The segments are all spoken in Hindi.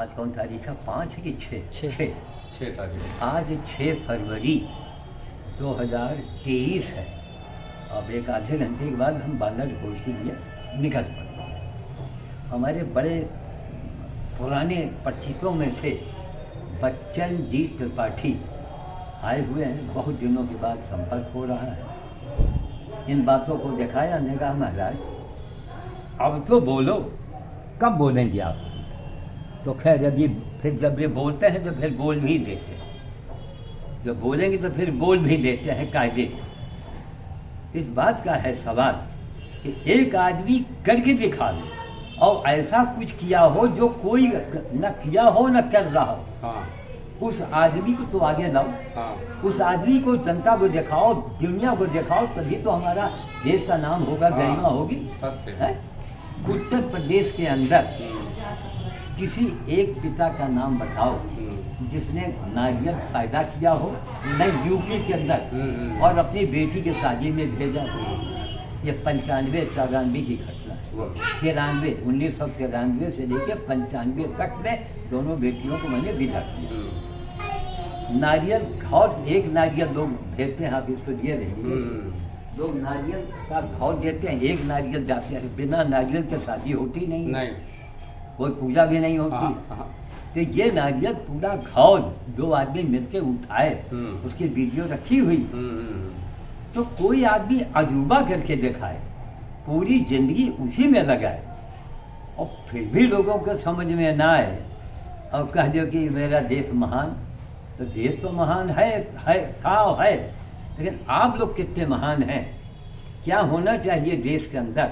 आज कौन तारीख है, 5 की 6 तारीख। आज 6 फरवरी 2023 है। अब एक आधे घंटे के बाद हम बांधर भोज के लिए निकल पड़े। हमारे बड़े पुराने परिचितों में से बच्चन जी त्रिपाठी आए हुए हैं, बहुत दिनों के बाद संपर्क हो रहा है। इन बातों को दिखाया, हमने कहा महाराज अब तो बोलो, कब बोलेंगे आप? तो खैर अभी फिर जब ये बोलते हैं तो फिर बोल भी देते हैं, जब बोलेंगे तो फिर बोल भी देते हैं कायदे से। इस बात का है सवाल कि एक आदमी करके दिखा दे और ऐसा कुछ किया हो जो कोई न किया हो न कर रहा हो। हाँ। उस आदमी को तो आगे लाओ। हाँ। उस आदमी को जनता को दिखाओ, दुनिया को दिखाओ, तभी तो हमारा देश का नाम होगा, गरिमा होगी। है? उत्तर प्रदेश के अंदर किसी एक पिता का नाम बताओ जिसने नारियल पैदा किया हो, नहीं यूपी के अंदर, और अपनी बेटी के शादी में भेजा हो। ये 95-94 की घटना है। 1993 से लेकर 95 तक में दोनों बेटियों को मैंने विदा किया। नारियल घाव, एक नारियल लोग भेजते हैं, आप इसको दिए रहेंगे, लोग नारियल का घाव देते हैं, एक नारियल जाते हैं, बिना नारियल के शादी होती नहीं, कोई पूजा भी नहीं होती। तो ये नारियल पूरा घाव 2 आदमी मिलकर उठाए, उसकी वीडियो रखी हुई। तो कोई आदमी अजूबा करके दिखाए, पूरी जिंदगी उसी में लगाए, और फिर भी लोगों को समझ में ना आए और कह दो कि मेरा देश महान। तो देश तो महान है, लेकिन आप लोग कितने महान हैं, क्या होना चाहिए देश के अंदर?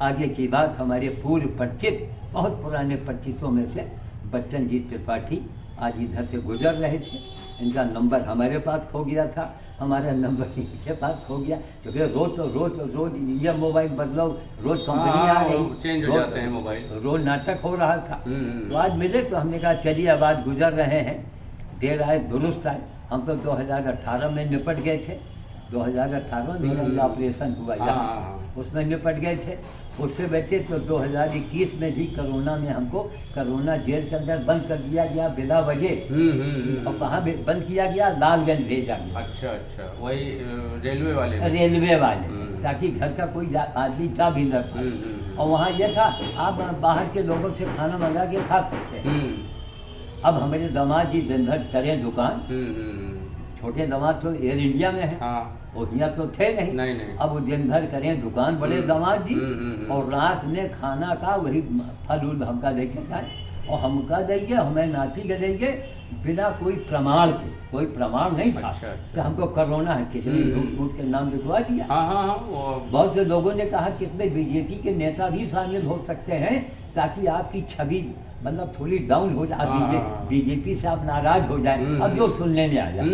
आगे की बात हमारे पूर्व परिचित, बहुत पुराने परिचितों में से बच्चन जी त्रिपाठी आज इधर से गुजर रहे थे। इनका नंबर हमारे पास खो गया था, हमारा नंबर इनके पास खो गया, क्योंकि रोज ये मोबाइल बदलो, रोज कंपनी आ रही, चेंज हो जाते हैं मोबाइल, रोज नाटक हो रहा था। तो आज मिले तो हमने कहा चलिए अब आज गुजर रहे हैं, देर आए दुरुस्त आए। हम तो 2018 में निपट गए थे, 2018 में मेरा ऑपरेशन हुआ यहाँ, उसमें निपट गए थे। उससे बचे तो 2021 में भी कोरोना में हमको कोरोना जेल के अंदर बंद कर दिया गया बिना वजह। और कहाँ बंद किया गया? लालगंज भेजा गया। अच्छा, वही रेलवे वाले, ताकि घर का कोई आदमी जा भी न पाए। और वहाँ यह था आप बाहर के लोगों से खाना मंगा के खा सकते हैं। अब हमारे दामाद जी दिन भर करें दुकान, छोटे दामाद तो एयर इंडिया में है, और यहाँ तो थे नहीं। अब वो दिन भर करें दुकान, बड़े दामाद जी, और रात में खाना का वही फल उल हमका देके जाए, और हमका देंगे, हमें नाती के देंगे, बिना कोई प्रमाण के। कोई प्रमाण नहीं था कि हमको कोरोना है, किसी ने झूठ के नाम लिखवा दिया। बहुत से लोगों ने कहा कि इसमें बीजेपी के नेता भी शामिल हो सकते हैं, ताकि आपकी छवि मतलब थोड़ी डाउन हो जाए, बीजेपी से आप नाराज हो जाए, अब जो सुनने में आ जाए।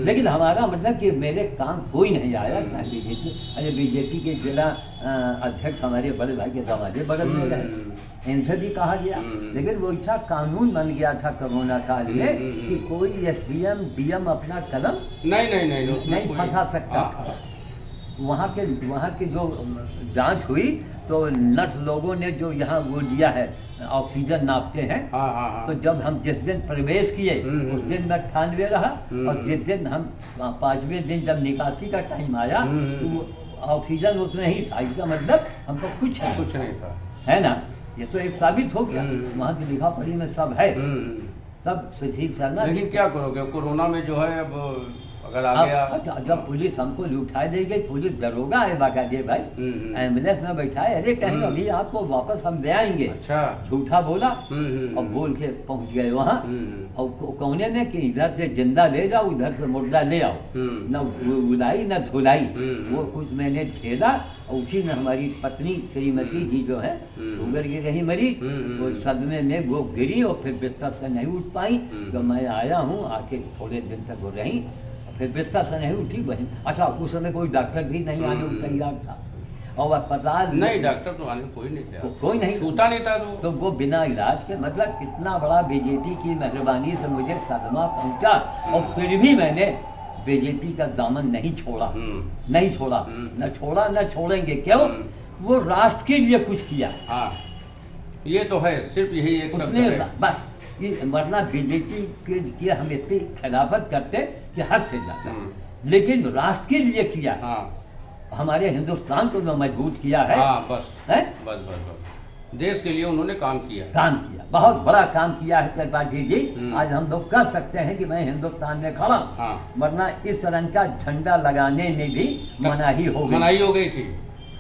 लेकिन हमारा मतलब कि मेरे काम कोई नहीं आया बीजेपी। अरे बीजेपी के जिला अध्यक्ष हमारे बड़े भाई के दरवाजे बगल में रहे, इनसे भी कहा गया, लेकिन वो ऐसा कानून बन गया था कोरोना काल में कि कोई एसडीएम डीएम अपना कलम नहीं फंसा सकता। वहाँ के जो जांच हुई तो नर्स लोगों ने जो यहाँ वो दिया है, ऑक्सीजन नापते हैं, तो जब हम जिस दिन प्रवेश किए उस दिन मैं 98 रहा, और जिस दिन हम 5वें दिन जब निकासी का टाइम आया तो ऑक्सीजन उसमें ही था। इसका मतलब हमको कुछ नहीं था, है ना? ये तो एक साबित हो गया, वहाँ की लिखा पढ़ी में सब है। तब सुशील शर्मा, लेकिन क्या करोगे कोरोना में जो है, अब अगर आ गया। अच्छा, जब पुलिस हमको लुटा दे गई, पुलिस दरोगा है बाकायदे भाई, एम्बुलेंस में बैठाए, अरे कहेंगे अभी आपको वापस हम ले आएंगे। अच्छा, झूठा बोला और बोल के पहुंच गए वहाँ, और कौने ने कि इधर से जिंदा ले जाओ, उधर से मुर्दा ले आओ, न बुलाई न धुलाई। वो कुछ मैंने झेला, और उसी में हमारी पत्नी श्रीमती जी जो है शुगर की रही मरी, वो सदमे में वो गिरी और फिर बिस्तर से नहीं उठ पाई। तो मैं आया हूँ, आके थोड़े दिन तक वो रही, फिर बिस्तर से नहीं उठी बहन। अच्छा, उस समय कोई डॉक्टर भी नहीं आने को तैयार था, और अस्पताल नहीं, डॉक्टर तो आने कोई नहीं था, कोई नहीं छूता नहीं था। तो वो बिना इलाज के, मतलब इतना बड़ा बीजेपी की मेहरबानी से मुझे सदमा पहुंचा, और फिर भी मैंने बीजेपी का दामन नहीं छोड़ा, न छोड़ा, न छोड़ेंगे। क्यों? वो राष्ट्र के लिए कुछ किया। ये तो है, सिर्फ यही एक शब्द उसने है। बस ये वरना बीजेपी के हम इतनी खिलाफत करते कि हद से ज्यादा, लेकिन राष्ट्र के लिए किया, हाँ हमारे हिंदुस्तान को जो मजबूत किया है, हाँ, बस है? बस बस बस देश के लिए उन्होंने काम किया। काम किया, बहुत बड़ा काम किया है त्रिपाठी जी। आज हम लोग कह सकते हैं कि मैं हिंदुस्तान में खड़ा हूं। हाँ। वरना इस रंग का झंडा लगाने में भी मनाही हो गई, मनाही हो गई थी।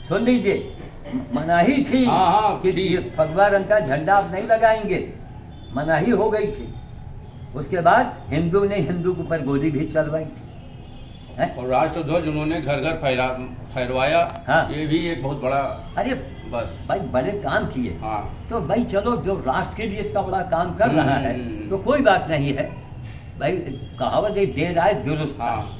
सुन लीजिए, मनाही थी हाँ, हाँ, कि थी। ये भगवा रंग का झंडा आप नहीं लगाएंगे, मनाही हो गई थी। उसके बाद हिंदू ने हिंदू के ऊपर गोली भी चलवाई थी, है? और राष्ट्रध्वज उन्होंने घर घर फहरवाया। हाँ। ये भी एक बहुत बड़ा, अरे बस भाई बड़े काम किए। हाँ तो भाई चलो, जो राष्ट्र के लिए इतना बड़ा काम कर रहा है तो कोई बात नहीं है भाई, कहावत है देर आए दुरुस्त आए। हाँ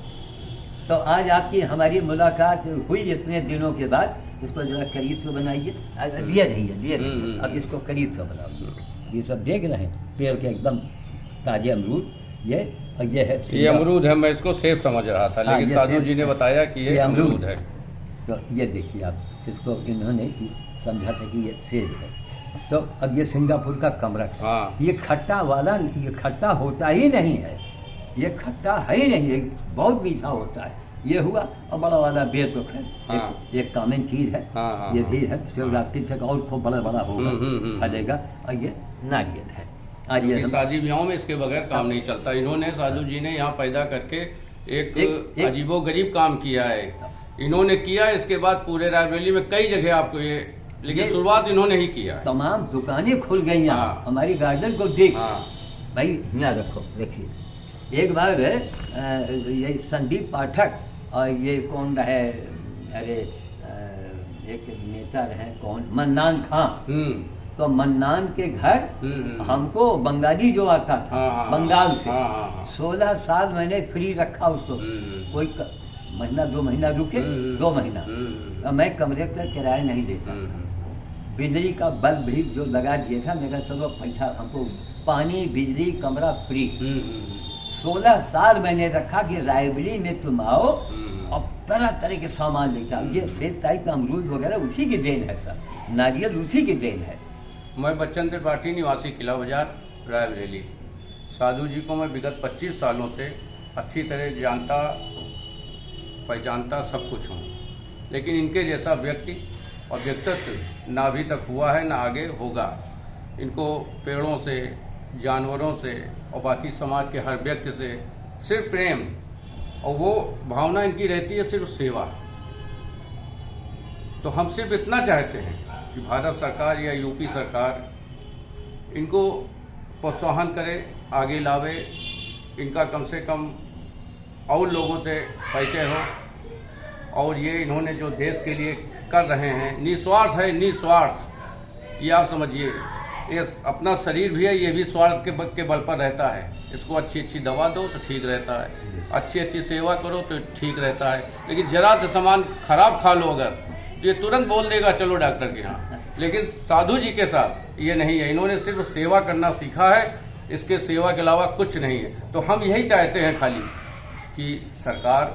तो आज आपकी हमारी मुलाकात हुई इतने दिनों के बाद, इसको जरा करीब से बनाइए, लिए रहिए। अब इसको करीब से बनाइए। ये सब देख रहे हैं पेड़ के एकदम ताजे अमरूद, ये और ये है ये अमरूद है। मैं इसको सेब समझ रहा था, हाँ, लेकिन ये साधु सेब जी ने है। बताया कि ये अमरूद है। तो ये देखिए आप, इसको इन्होंने समझा था कि ये सेब है। तो अब ये सिंगापुर का कमरक है। हाँ। ये खट्टा वाला, ये खट्टा होता ही नहीं है, ये खट्टा है ही नहीं, ये बहुत मीठा होता है। ये हुआ, और बड़ा वाला बेर तो खैर हाँ। एक कॉमन चीज है। हाँ, हाँ, ये हाँ। भी है, शिवरात्रि से और खूब बड़ा बड़ा होगा, फलेगा। और ये नारियल है। आज ये शादी ब्याहों में इसके बगैर काम नहीं चलता। इन्होंने, साधु जी ने यहाँ पैदा करके एक अजीबोगरीब काम किया है। इन्होंने किया, इसके बाद पूरे रायबरेली में कई जगह आपको ये, लेकिन शुरुआत इन्होंने ही किया है। तमाम दुकानें खुल गई यहाँ। हाँ। हमारी गार्डन को देख, हाँ भाई यहाँ रखो, देखिए। एक बार ये संदीप पाठक और ये कौन रहे, अरे एक नेता रहे, कौन, मन्नान खां। तो मन्नान के घर हमको बंगाली जो आता था, हाँ, बंगाल से, हाँ, हाँ, हाँ। 16 साल मैंने फ्री रखा उसको। कोई महीना 2 महीना रुके, 2 महीना और मैं कमरे का किराया नहीं देता। बिजली का बल्ब भी जो लगा दिया था, मैं कहा चलो पैसा, हमको पानी बिजली कमरा फ्री। 16 साल मैंने रखा कि रायबरेली में तुम आओ और तरह तरह के सामान लेके आओ। ये सेब टाइप का अमरूद वगैरह उसी की देन है सर, नारियल उसी की देन है। मैं बच्चन त्रिपाठी, निवासी किला बाजार, रायबरेली। साधु जी को मैं विगत 25 सालों से अच्छी तरह जानता पहचानता सब कुछ हूँ, लेकिन इनके जैसा व्यक्ति और व्यक्तित्व ना अभी तक हुआ है ना आगे होगा। इनको पेड़ों से, जानवरों से और बाकी समाज के हर व्यक्ति से सिर्फ प्रेम, और वो भावना इनकी रहती है सिर्फ सेवा। तो हम सिर्फ इतना चाहते हैं कि भारत सरकार या यूपी सरकार इनको प्रोत्साहन करे, आगे लावे, इनका कम से कम और लोगों से परिचय हो। और ये इन्होंने जो देश के लिए कर रहे हैं, निस्वार्थ है, निस्वार्थ। ये आप समझिए, ये अपना शरीर भी है, ये भी स्वार्थ के बल पर रहता है। इसको अच्छी अच्छी दवा दो तो ठीक रहता है, अच्छी अच्छी सेवा करो तो ठीक रहता है। लेकिन जरा से सामान खराब खा लो अगर, तो ये तुरंत बोल देगा चलो डॉक्टर के यहाँ। लेकिन साधु जी के साथ ये नहीं है, इन्होंने सिर्फ सेवा करना सीखा है, इसके सेवा के अलावा कुछ नहीं है। तो हम यही चाहते हैं खाली कि सरकार,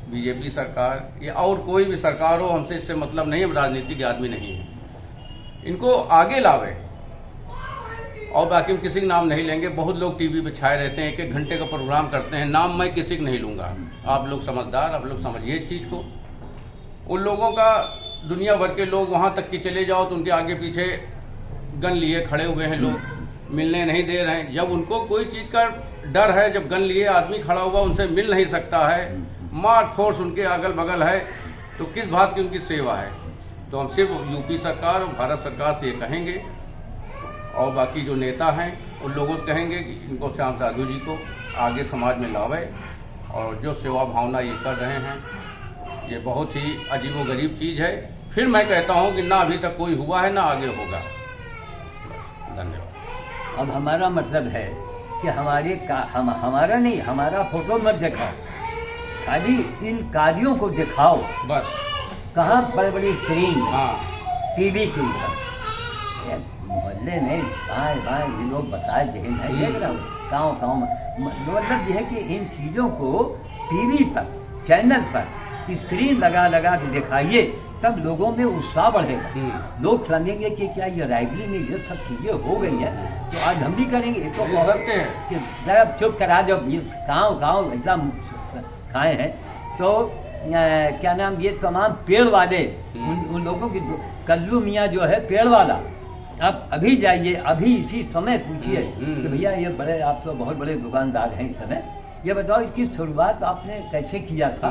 बीजेपी सरकार या और कोई भी सरकार हो, हमसे इससे मतलब नहीं, हम राजनीति के आदमी नहीं है, इनको आगे लावे। और बाकी हम किसी का नाम नहीं लेंगे। बहुत लोग टीवी पे छाए रहते हैं, 1-1 घंटे का प्रोग्राम करते हैं, नाम मैं किसी का नहीं लूँगा। आप लोग समझदार, आप लोग समझिए इस चीज़ को। उन लोगों का, दुनिया भर के लोग वहाँ तक कि चले जाओ तो उनके आगे पीछे गन लिए खड़े हुए हैं, लोग मिलने नहीं दे रहे हैं। जब उनको कोई चीज़ का डर है, जब गन लिए आदमी खड़ा हुआ उनसे मिल नहीं सकता है, मार फोर्स उनके अगल बगल है, तो किस बात की उनकी सेवा है। तो हम सिर्फ यूपी सरकार और भारत सरकार से ये कहेंगे, और बाकी जो नेता हैं उन लोगों से कहेंगे कि इनको, श्याम साधु जी को आगे समाज में लावे। और जो सेवा भावना ये कर रहे हैं, ये बहुत ही अजीबोगरीब चीज़ है। फिर मैं कहता हूँ कि ना अभी तक कोई हुआ है ना आगे होगा। धन्यवाद। अब हमारा मतलब है कि हमारा नहीं, हमारा फोटो मत दिखाओ, खाली इन कार्यों को दिखाओ बस। कहाँ बड़ी बड़ी स्क्रीन, हाँ, टीवी के ऊपर, मोहल्ले में बाएं बाएं ये लोग बताए देख रहा हूँ, गाँव में। मतलब यह है कि इन चीज़ों को टीवी पर, चैनल पर स्क्रीन लगा लगा के दिखाइए तब लोगों में उत्साह बढ़ेगा। लोग समझेंगे कि क्या ये रायबरेली में ये सब चीजें हो गई है तो आज हम भी करेंगे। तो ये सत्य है कि जरा चुप करा, जब ये गाँव एकदम खाए हैं तो क्या नाम, ये तमाम पेड़ वाले उन लोगों की, कल्लू मियाँ जो है पेड़ वाला, आप अभी जाइए, अभी इसी समय पूछिए कि भैया ये बड़े, आप तो बहुत बड़े दुकानदार हैं इस समय, ये बताओ इसकी शुरुआत आपने कैसे किया था,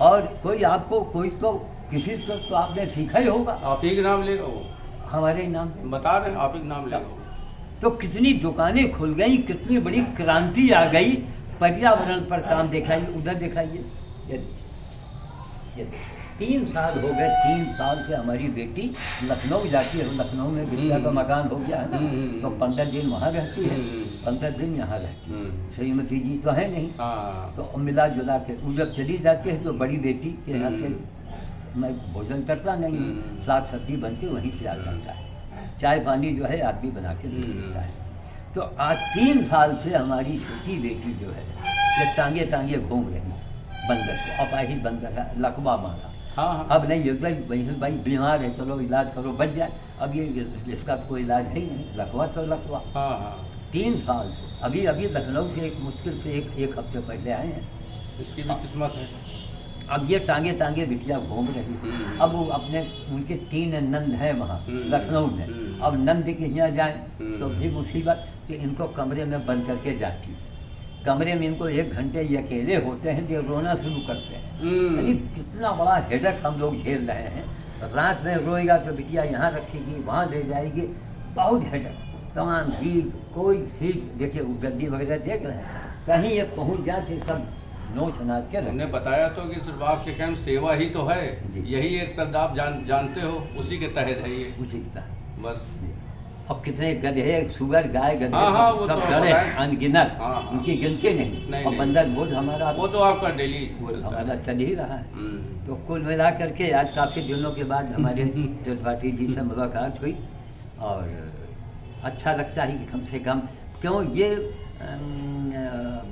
और कोई आपको कोई तो किसी से तो आपने सीखा ही होगा। आप ही के नाम लेगा वो, हमारे नाम बता दें, आप ही के नाम लेगा। तो कितनी दुकानें खुल गई, कितनी बड़ी क्रांति आ गई, पर्यावरण पर काम दिखाइए, उधर दिखाइए। ये 3 साल हो गए, 3 साल से हमारी बेटी लखनऊ जाती है, लखनऊ में बिटिया का मकान हो गया है ना, तो 15 दिन वहाँ रहती है, 15 दिन यहाँ रहती है। श्रीमती जी तो है नहीं, तो मिला जुला के उधर चली जाती है। तो बड़ी बेटी के यहाँ से मैं भोजन करता नहीं हूँ, साग सब्जी बन के वहीं से आ जाता है, चाय पानी जो है आदमी बना के दे देता है। तो आज 3 साल से हमारी छोटी बेटी जो है ये टांगे टांगे घूम रही है बंदर को, अपाहिज बंदर है, लकवा मारा। अब नहीं ये भाई बीमार है, चलो इलाज करो बच जाए, अब ये इसका कोई इलाज है ही नहीं, लकवा तो लकवा। 3 साल से अभी लखनऊ से एक मुश्किल से एक हफ्ते पहले आए हैं। इसकी भी किस्मत है। अब ये टांगे टांगे बिटिया घूम रही। अब वो अपने उनके 3 नंद हैं वहाँ लखनऊ में, अब नंद के यहाँ जाए तो भी मुसीबत कि इनको कमरे में बंद करके जाती, कमरे में इनको 1 घंटे ये अकेले होते हैं तो रोना शुरू करते हैं। यानी कितना बड़ा हेडक हम लोग झेल रहे हैं। रात में रोएगा तो बिटिया यहाँ रखेगी, वहाँ ले जाएगी, बहुत हेडक, तमाम चीज, कोई सीट देखिए, गद्दी वगैरह देख रहे हैं, कहीं ये पहुँच जाते सब नोच अनाज के। हमने बताया तो कि सिर्फ आपके काम सेवा ही तो है, यही एक शब्द आप जानते हो, उसी के तहत है ये, उसी के तहत बस। अब कितने गधे, सुगर, गाय, गधे सब गड़े अनगिनत, उनकी गिनती नहीं। और बंदर बोझ हमारा, वो तो आपका डेली हमारा चल ही रहा है। तो कुल मिला करके आज काफी दिनों के बाद हमारे त्रिपाठी जी से मुलाकात हुई और अच्छा लगता है कि कम से कम, क्यों ये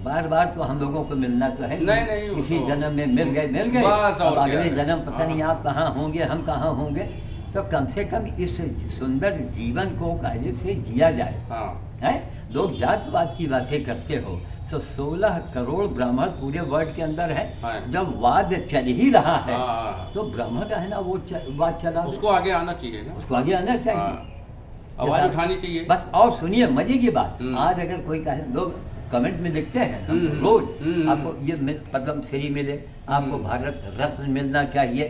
बार बार तो हम लोगों को मिलना तो है नहीं, किसी जन्म में मिल गए, अब अगले जन्म पता नहीं आप कहाँ होंगे, हम कहाँ होंगे, तो कम से कम इस सुंदर जीवन को कायदे से जिया जाए। है लोग जातवाद की बातें करते हो तो 16 करोड़ ब्राह्मण पूरे वर्ल्ड के अंदर है। जब वाद चल ही रहा है तो ब्राह्मण है ना, वो वाद चला, उसको आगे आना चाहिए ना, उसको आगे आना चाहिए, आवाज उठानी चाहिए बस। और सुनिए मजे की बात, आज अगर कोई कहे, लोग कमेंट में लिखते हैं रोज, आपको ये पद्म श्री मिले, आपको भारत रत्न मिलना चाहिए।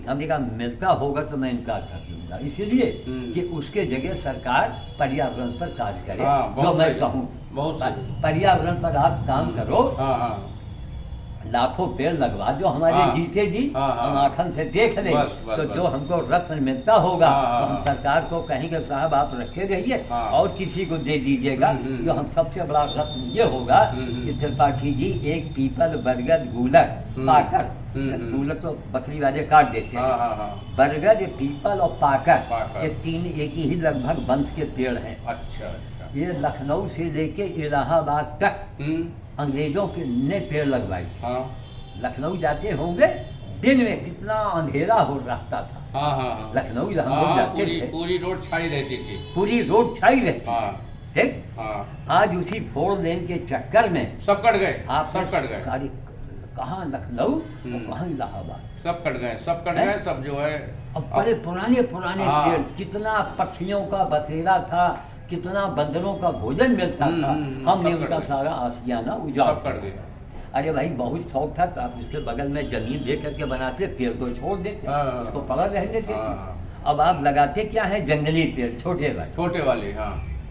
हमने कहा मिलता होगा तो मैं इनकार कर दूंगा, इसलिए कि उसके जगह सरकार पर्यावरण पर कार्य करे। तो मैं कहूँ पर्यावरण पर आप काम करो, लाखों पेड़ लगवा जो हमारे जीते जी, हम आँखन से देख ले, तो जो हमको रत्न मिलता होगा तो हम सरकार को कहेंगे साहब आप रखे रहिए और किसी को दे दीजिएगा। जो हम सबसे बड़ा रत्न ये होगा कि त्रिपाठी जी एक पीपल, बरगद, गूलर, पाकर, गूलर तो बकरी वाले काट देते हैं, बरगद, पीपल और पाकर, ये 3 एक ही लगभग वंश के पेड़ हैं। अच्छा, ये लखनऊ से लेके इलाहाबाद तक अंग्रेजों के ने पेड़ लगवाई थी। लखनऊ जाते होंगे, दिन में कितना अंधेरा हो रहता था। लखनऊ हम लोग जाते थे, पूरी रोड छाई रहती थी, पूरी रोड छाई रहती, ठीक। आज उसी 4 लेन के चक्कर में सब कट गए, सब कट गए, सारी कहाँ लखनऊ कहाँ इलाहाबाद, सब कट गए, सब कट गए, सब जो है। अब बड़े पुराने पेड़, कितना पक्षियों का बसेरा था, कितना बंदरों का भोजन मिलता था, हमने उनका सारा आशियाना उजाड़ कर दिया। अरे भाई बहुत शौक था, तो आप इसके बगल में जमीन दे करके बनाते, पेड़ को छोड़ देते, उसको पकड़ रह देते। अब आप लगाते क्या है, जंगली पेड़, छोटे वाले,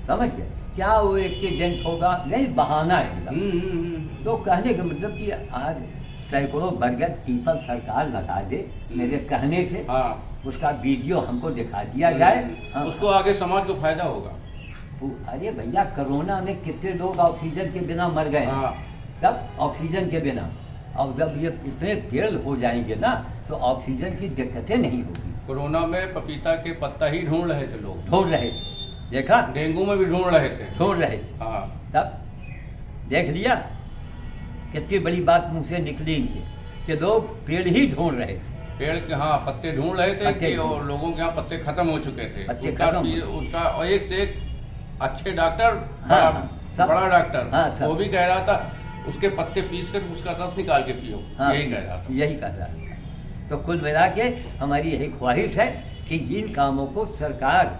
समझ गए क्या, वो एक्सीडेंट होगा नहीं, बहाना है। तो कहने का मतलब कि आज सैकड़ों बरगद, पीपल सरकार लगा दे, मेरे कहने से उसका वीडियो हमको दिखा दिया जाए, उसको आगे समाज को फायदा होगा। अरे भैया कोरोना में कितने लोग ऑक्सीजन के बिना मर गए, तब ऑक्सीजन के बिना, अब जब ये इतने पेड़ हो जाएंगे ना तो ऑक्सीजन की दिक्कतें नहीं होगी। कोरोना में पपीता के पत्ता ही ढूंढ रहे थे लोग, देखा, डेंगू में भी ढूंढ रहे थे। तब देख लिया कितनी बड़ी बात मुंह से निकली कि लोग पेड़ ही ढूंढ रहे थे। पेड़ के हाँ पत्ते ढूंढ रहे थे पत्ते कि और लोगों के यहाँ पत्ते खत्म हो चुके थे। पत्ते उनका खत्म भी- उनका और एक से एक अच्छे डॉक्टर, हाँ, बड़ा डॉक्टर, हाँ, सब। वो भी कह रहा था उसके पत्ते पीस कर उसका रस निकाल के पियो, हाँ, यही कह रहा था। यही कह रहा था। तो कुल मिला के हमारी यही ख्वाहिश है कि इन कामों को सरकार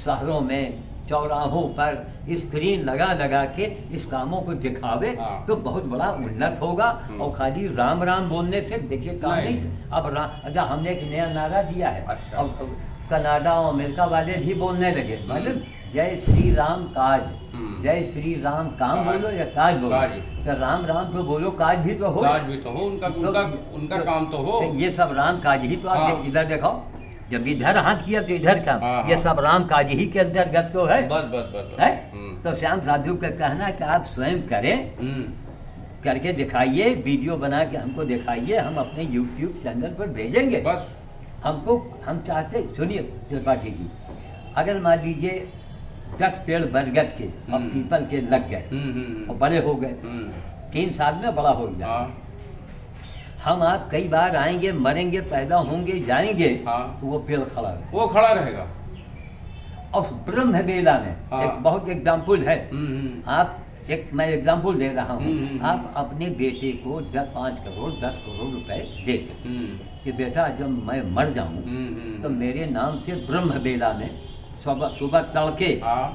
शहरों में चौराहों पर स्क्रीन लगा लगा के इस कामों को दिखावे, हाँ। तो बहुत बड़ा उन्नत होगा। और खाली राम राम बोलने से देखिए काम नहीं। नहीं। अब अच्छा हमने एक नया नारा दिया है। अच्छा। अब कनाडा और अमेरिका वाले भी बोलने लगे, मालूम, जय श्री राम काज, जय श्री राम काम काज। बोलो या काज बोलो। काज। तो राम राम तो बोलो, काज भी तो हो। काज भी तो हो, उनका काम तो हो। ये सब राम काज ही तो आप हाँ। इधर देखो, जब इधर हाथ किया तो इधर का, हाँ, ये हाँ। सब राम काज ही के अंतर्गत तो है। बस बस बस है? हम्म। तो श्याम साधु का कहना है कि आप स्वयं करें, हम्म। करके दिखाइए, वीडियो बना के हमको दिखाइए, हम अपने YouTube चैनल पर भेजेंगे। बस हम चाहते, सुनिए त्रिपाठी जी, अगर मान लीजिए 10 पेड़ बरगद के और पीपल के लग गए और बड़े हो गए, 3 साल में बड़ा हो गया, हाँ हम आप कई बार आएंगे, मरेंगे, पैदा होंगे, जाएंगे, हाँ। तो वो पेड़ खड़ा है। वो खड़ा रहेगा। और ब्रह्म बेला में हाँ। एक बहुत एग्जाम्पल है। हम्म। आप मैं एग्जाम्पल दे रहा हूँ। हम्म। आप अपने बेटे को 5 करोड़ 10 करोड़ रुपए दे कि बेटा जब मैं मर जाऊं तो मेरे नाम से ब्रह्म बेला में सुबह तड़के हाँ।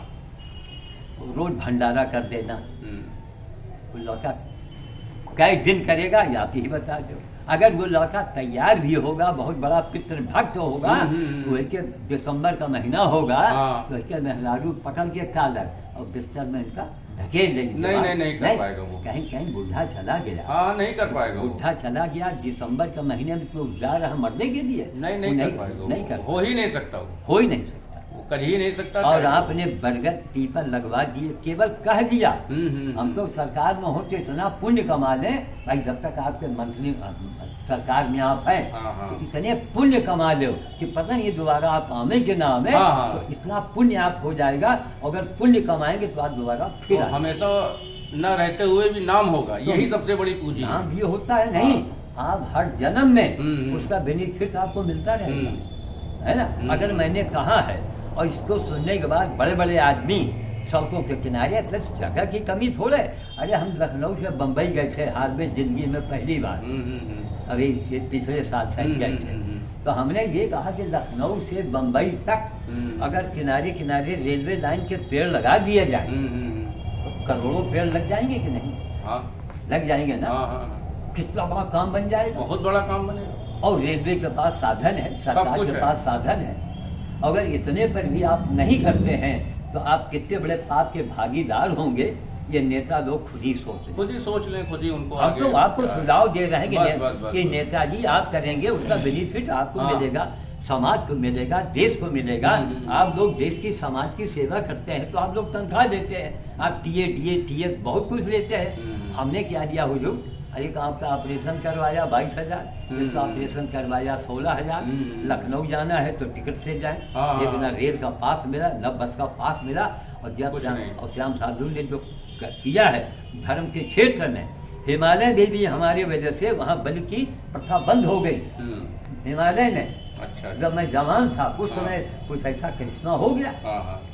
रोज भंडारा कर देना। वो लड़का कई दिन करेगा या आप ही बता दो। अगर वो लड़का तैयार भी होगा, बहुत बड़ा पितृभक्त होगा, तो के दिसंबर का महीना होगा, हाँ। तो इसके मेहरारू पकड़ के कालर और बिस्तर में इनका धकेल देंगे। नहीं कर पाएगा वो। कहीं कहीं बूढ़ा चला गया, हाँ नहीं कर पाएगा वो। बूढ़ा चला गया दिसंबर के महीने में, तो जा रहा मरने के लिए। नहीं कर पाएगा वो। नहीं कर, हो ही नहीं सकता वो। हो ही नहीं सकता, वो कर ही नहीं सकता। और आपने बरगद पीपल लगवा दिए, केवल कह दिया। हम तो सरकार में हो तो इतना पुण्य कमा लें भाई, जब तक आपके मंत्री सरकार में आप हैं, हाँ। तो इतने पुण्य कमा लो कि पता नहीं दोबारा आप आमे के नाम है। हाँ। तो इतना पुण्य आप हो जाएगा, अगर पुण्य कमाएंगे तो आप दोबारा फिर तो हमेशा न रहते हुए भी नाम होगा, यही सबसे बड़ी पूंजी है। नाम भी होता है। नहीं, आप हर जन्म में उसका बेनिफिट आपको मिलता रहेगा, है ना। अगर मैंने कहा है और इसको सुनने के बाद बड़े बड़े आदमी सड़कों के किनारे, प्लस जगह की कमी थोड़े। अरे हम लखनऊ से बम्बई गए थे हाल में जिंदगी में पहली बार, अभी पिछले साल शायद गए थे। तो हमने ये कहा कि लखनऊ से बम्बई तक अगर किनारे किनारे रेलवे लाइन के पेड़ लगा दिए जाए तो करोड़ों पेड़ लग जाएंगे कि नहीं? हाँ। लग जाएंगे ना। हाँ। कितना बड़ा काम बन जाएगा। बहुत बड़ा काम बनेगा। और रेलवे के पास साधन है, सरकार के पास साधन है। अगर इतने पर भी आप नहीं करते हैं तो आप कितने बड़े पाप के भागीदार होंगे, ये नेता लोग खुद ही सोच लें, खुद ही उनको हम तो आपको सुझाव दे रहे हैं कि बस। नेताजी आप करेंगे, उसका बेनिफिट आपको मिलेगा, समाज को मिलेगा, देश को मिलेगा। आप लोग देश की समाज की सेवा करते हैं तो आप लोग तनख्वाह देते हैं, आप टीए बहुत कुछ लेते हैं। हमने क्या दिया हुजूर, एक आपका ऑपरेशन करवाया 22,000, इसका ऑपरेशन करवाया 16,000। लखनऊ जाना है तो टिकट से जाए, एक ना रेल का पास मिला न बस का पास मिला। और जब और श्याम साधु ने जो किया है धर्म के क्षेत्र में, हिमालय में भी हमारी वजह से वहाँ बलि की प्रथा बंद हो गई हिमालय में। अच्छा। जब मैं जवान था उस समय कुछ ऐसा करिश्मा हो गया,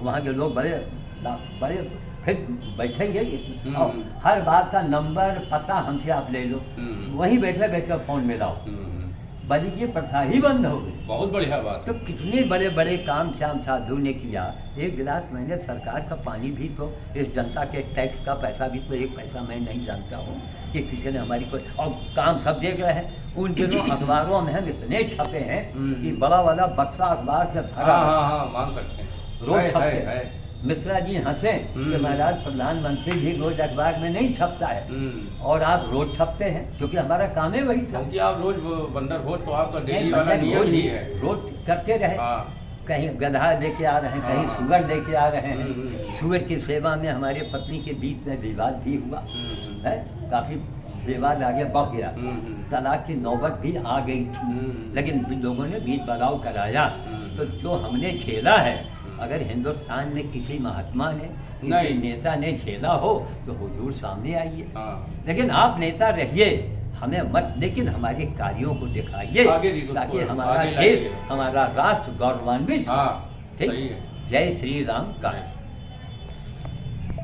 वहाँ के लोग बड़े फिर बैठेंगे और हर बात का नंबर पता हमसे आप ले लो, वहीं बैठे बैठे फोन में लाओ। बलि की प्रथा ही बंद हो गई। बहुत बढ़िया बात। तो कितने बड़े बड़े काम श्याम साधु ने किया। एक गिलास मैंने सरकार का पानी भी तो, इस जनता के टैक्स का पैसा भी तो, एक पैसा मैं नहीं जानता हूँ कि किसी ने हमारी कोई, और काम सब देख रहे हैं। उन दिनों अखबारों में हम इतने छपे हैं कि बड़ा वाला बक्सा अखबार से भरा। हाँ, मान सकते हैं। रोज छपते। मिश्रा जी हंसे कि महाराज प्रधानमंत्री भी रोज अखबार में नहीं छपता है और आप रोज छपते हैं, क्योंकि हमारा काम है वही था। क्योंकि आप रोज बंदर भोज तो आपका डेली वाला नियम ही है, रोज करते रहे। कहीं गधा लेके आ रहे हैं, कहीं सुअर लेके आ रहे हैं। सुअर की सेवा में हमारे पत्नी के बीच में विवाद भी हुआ है, काफी विवाद आगे बढ़ गया, तलाक की नौबत भी आ गई थी, लेकिन लोगों ने बीच बदलाव कराया। तो जो हमने झेला है, अगर हिंदुस्तान में किसी महात्मा ने, किसी नेता ने झेला हो तो हुजूर सामने आइए। लेकिन आप नेता रहिए, हमें मत, लेकिन हमारे कार्यों को दिखाइए आगे दिखाओ, ताकि आगे हमारा लाइए। देश, हमारा राष्ट्र गौरवान्वित हो। हाँ ठीक, सही है। जय श्री राम का।